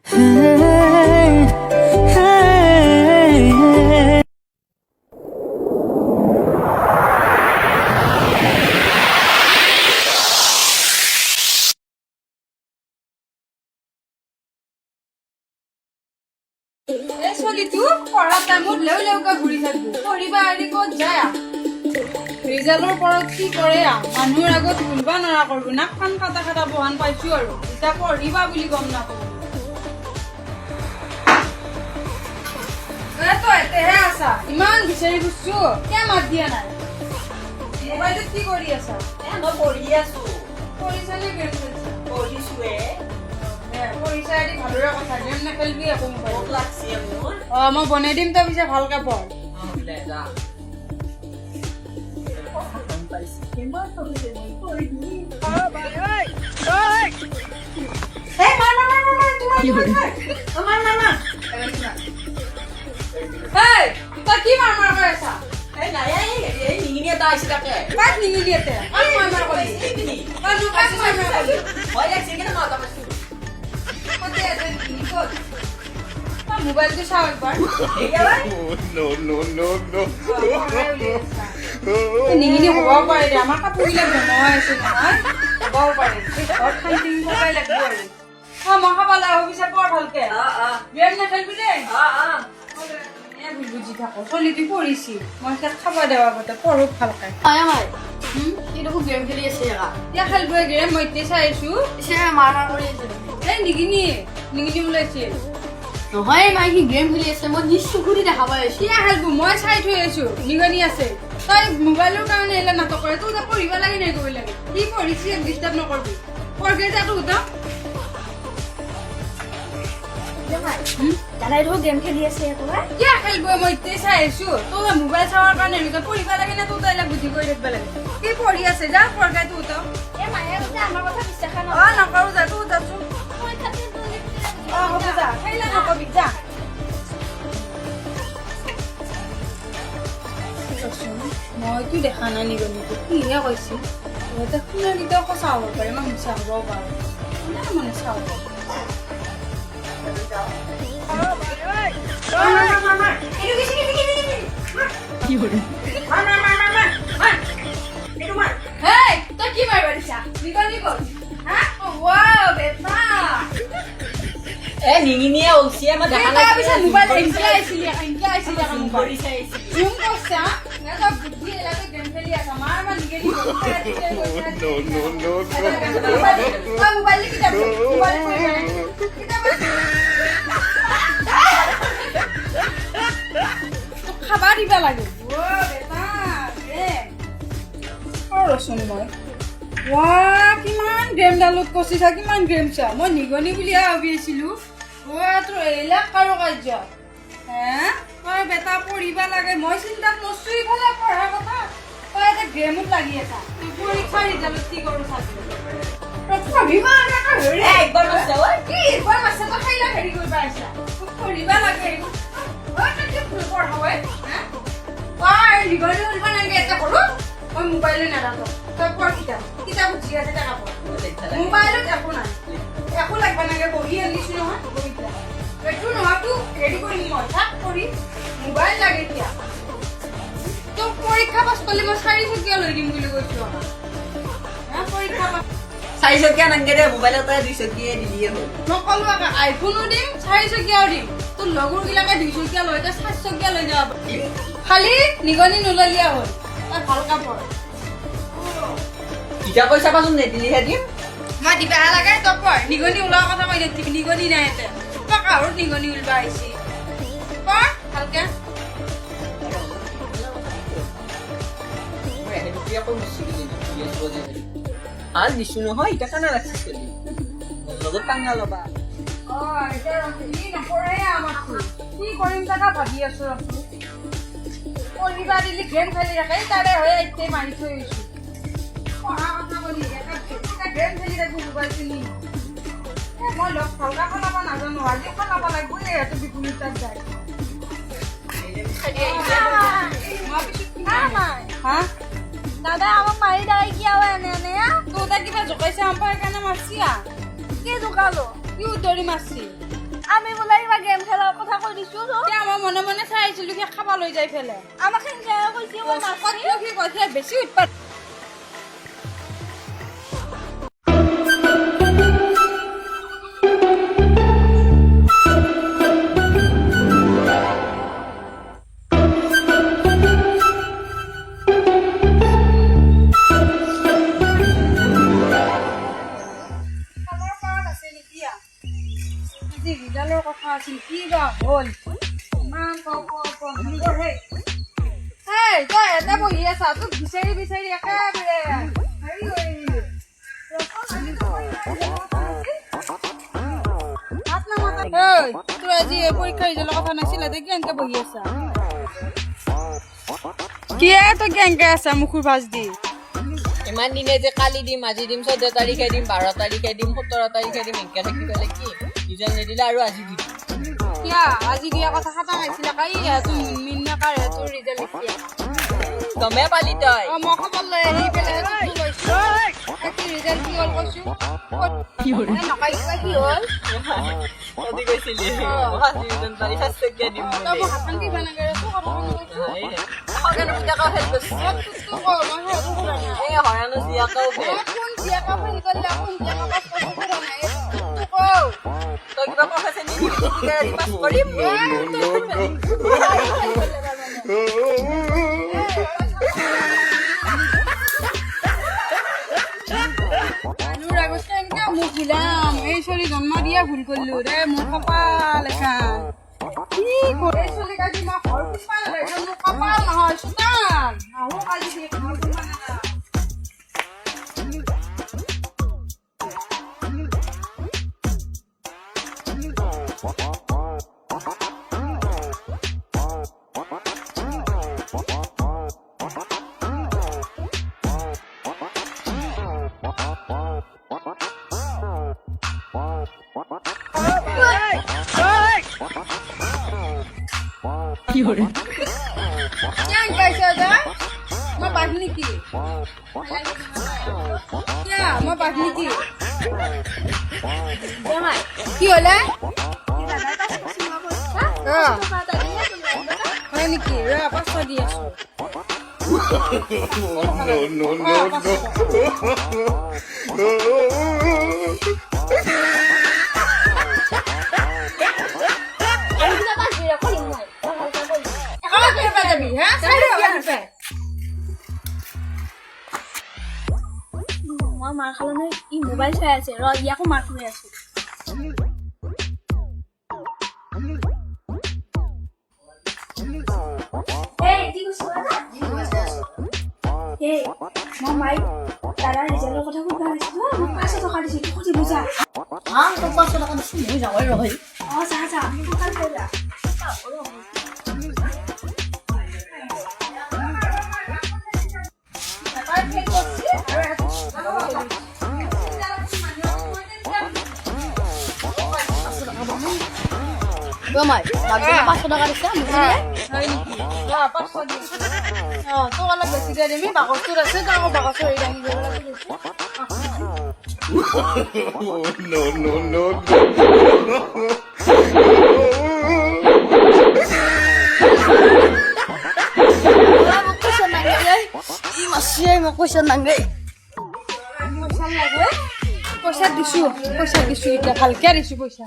ৰিজাল্টৰ পৰত কি কৰে মানুহৰ আগত ভুলবা নৰা কৰিব নাক কাণ কাটা কাটা বহান পাইছো আৰু এতিয়া পঢ়িবা বুলি গম নাপাওঁ এতেহে আছা ইমান বিচাৰি ফুৰিছো কিয় মাত দিয়া নাই মোবাইলত কি কৰি আছা মই পঢ়ি আছো পঢ়িছা নে গেম খেলিছা পঢ়িছোৱে পঢ়িছা এদি ভালৰে কথা গেম নেখেলিবি একো মোবাইল ভোক লাগছে মোৰ মই বনাই দিম তই পিছে ভালকে পঢ় যা কি মাৰ মাৰ কৰি আছা নিঙিনি এটা আহিছে তাকে কাক নিঙিলি এতে কাক মাৰ মাৰ কৰি কাক মাৰ মাৰ কৰি মই লাগছে কেনে মাতা পাইছো কতে আছে ক'ত মোবাইলটো চাও একবাৰ নিঙিনি হ'ব পাৰে দে আমাৰ কাপোৰবিলাক জমা আছে নহয় হ'বও পাৰে ঘৰত শান্তি থকাই লাগিব আৰু মই খাব লাগিব পিছে পঢ় ভালকে গেম নেখেলিবি দেই বুজি থাকো চলিটো পঢ়িছি মই তাক খাব দেৱা আগতে পঢ়ো ভালকে দেখো গেম খেলি আছে এতিয়া খেলিব গেম মই এতিয়া চাই আছো মাৰ মাৰ কৰি আছে এই নিগিনি নিগিনি ওলাইছে নহয় মাই সি গেম খেলি আছে মই নিজ চকুৰি দেখা পাই আছো এতিয়া খেলিব মই চাই থৈ আছো নিগনি আছে তই মোবাইলৰ কাৰণে এলা নাটক কৰে তোৰ পঢ়িব লাগে নাই কৰিব লাগে কি পঢ়িছি ডিষ্টাৰ্ব নকৰবি পঢ়গে যা তোৰ দাদাই দেখো গেম খেলি আছে কিয় খেলিব মই এতিয়া চাই আছো তোৰ মোবাইল চাৱাৰ কাৰণে এনেকুৱা পঢ়িব লাগে না তোৰ তাইলা বুদ্ধি কৰি থাকিব লাগে কি পঢ়ি আছে যা পঢ়গাই তোৰ আমাৰ কথা বিশ্বাস নকৰো যা তোৰ যাচোন হ'ব যা খেলা নকবি যা মইতো দেখা নাই নিগনিটো কিহে কৈছে সিহঁতে শুনা কেতিয়াও সঁচা হ'ব পাৰে মই মিছা হ'বও পাৰো মানে চাব তই কি মাৰিব দিছা নিগনি গ'ল নিঙিনিয়ে ওলছিয়ে মই দেখা নাই মোবাইল এনেকে আহিছিলি কৰি চাইছি জুম কৰছা বুদ্ধি এলাকে গেম খেলি আছা মাৰ মা নিগনি মোবাইল কিতাপ খাবা দিবা লাগে ৰচোন মই কিমান গেম ডাউনলোড কৰিছা কিমান গেম চা মই নিগনি বুলিহে ভাবি আছিলো তোৰ এইবিলাক কাৰো কাৰ্য তই বেটা পঢ়িবা লাগে মই চিন্তাত নচো ইফালে পঢ়াৰ কথা তই এটা গেমত লাগি আছা তোৰ পৰীক্ষাৰ ৰিজাল্টত কি কৰো চাবি পঢ়িবা একবাৰ মাছে কি একবাৰ মাছে তই খাইলা হেৰি কৰিব আহিছা তোক পঢ়িবা লাগে পঢ়াৱে নিগনি উলিব নালাগে এটা কৰো মই মোবাইলে নাৰাখো তই পঢ় কিতাপ বুজি আছে দেখা পঢ় মোবাইলত একো নাই একো লাগবা নাগে বহি আনিছো নহয় বহিতা এইটো নহয়তো হেৰি কৰিম মই থাক কৰি মোবাইল লাগে এতিয়া তোক পৰীক্ষা পাছ কৰিলে মই 4 লৈ দিম বুলি কৈছো পৰীক্ষা পাছ 4 নাংগে দে মোবাইলত 200 দিলিয়ে হ'ল মই ক'লো আইফোনো দিম 4 দিম তোৰ লগৰ বিলাকে 200 লৈ তই 700 লৈ যাব খালি নিগনি নললিয়া হ'ল তই ভাল কাপোৰ কিটা পইচা পাচোন নেদিলিহে দিম মই দিবা লাগে তই পঢ় নিগনি ওলোৱা কথা কৈ দিবি নিগনি নাই ইয়াতে তই কাৰোত নিগনি ওলবা আহিছি পঢ় ভালকে আর নিশু নহয় এটা কানা রাখছিস লগত পাঙ্গা লবা এতিয়া ই নপঢ়ে আমাকতো কি কৰিম তাকা ভাবি আছো পঢ়িবা দিলি গেম খেলি থাকে তাৰে হৈ এতিয়া মাৰি থৈ আহিছো পঢ়া কথা বুলি এটা গেম খেলি থাকো মোবাইল কিনি মই লগ ভালকা খাব নাজানো আজি খাব লাগিব এইটো বিপুলি তাত যায় দাদা আমাক মাৰি দাই কি আৰু এনে তোৰ কিবা জোকাইছে আম্পাৰ কাৰণে মাৰছি কি জোকালো কি উতৰি মাৰছি আমি বোলে কিবা গেম খেলাৰ কথা কৈ দিছো তো এতিয়া মই মনে মনে চাই আছিলো সি খাবা লৈ যাই ফেলে আমাক সেনেকে কৈছে মই নাচি কত সি কৈছে বেছি উৎপাত ৰিজাল্টৰ কথা আছিল কি বা হ'ল ইমান হেই তই এটা বহি আছা তোক বিচাৰি বিচাৰি একেবাৰে হেৰি হৈ আহিলো ভাত নামাতা ঐ তোৰ আজি পৰীক্ষা ৰিজাল্টৰ কথা নাছিল এতিয়া কেনেকে বহি আছা কি তই কেনেকে আছা মুখৰ ভাজ দি ইমান দিনে যে কালি দিম আজি দিম 14 তাৰিখে দিম 12 তাৰিখে দিম 17 তাৰিখে দিম এনেকে থাকি পেলে কি ৰিজাল্ট নিদিলে আৰু আজি দিম কিয়া আজি দিয়া কথা খাতা নাছিলা কাই তুই মিন্না কাৰে তোৰ ৰিজাল্ট লিখিয়া গমে পালি তই মই খবৰ লৈ আহি পেলাই তোক লৈছো কি ৰিজাল্ট কি হ'ল কৈছো কি হ'ল নকাইছা কি হ'ল কদি কৈছিলি আজি ৰিজাল্ট পালি সঁচাকে দিম তই মই হাতখন কি বনাগে তোৰ কথা কৈছো হগানো বিটাকা হেল্প কৰিছ তোক মই হেল্প কৰা নাই এই হৰানো জিয়াকাও বে কোন জিয়াকা ফোন কৰিলা কোন জিয়াকা পাছ কৰা নাই তোক তই কিবা প্ৰফেছন নিবি কি পাছ কৰিম মোক ভুলাম এই চলি জন্ম দিয়া ভুল কৰিলো ৰে মোৰ কপাল এখন কি কৰে চলি কাজি মই ঘৰ পিছফালে লৈছো মোৰ কপাল নহয় চোতাল আহো কাজি দিয়ে ঘৰ পিছফালে কি হরে কেন কৈছে দা মই পাঠ নেকি কিয়া মই পাঠ নেকি কি হলে হয় নেকি ৰ পাঁচশ দি আছো মই মাৰ খালো নহয় ই মোবাইল চাই আছে ৰ ইয়াকো মাৰ খাই আছো এই কি কৈছ এই মই মাই দাদা ৰিজাল্টৰ কথা কৈ আছিলো মোক 500 টকা দিছে তোক সুধি বুজা তোক 500 টাকা দিছি মই যাবই ৰহই যা যা মোক কাল কৰিলা গমাই লাগবে 500 টাকা দিছে হয় নেকি পাঁচশ দি তোক অলপ বেছিকে দিবি বাকচটোত আছে তই আকৌ বাকচৰ হেৰি দাঙি দিব লাগে no, no, no. Question nangai. পইচা দিছো এতিয়া ভালকে দিছো পইচা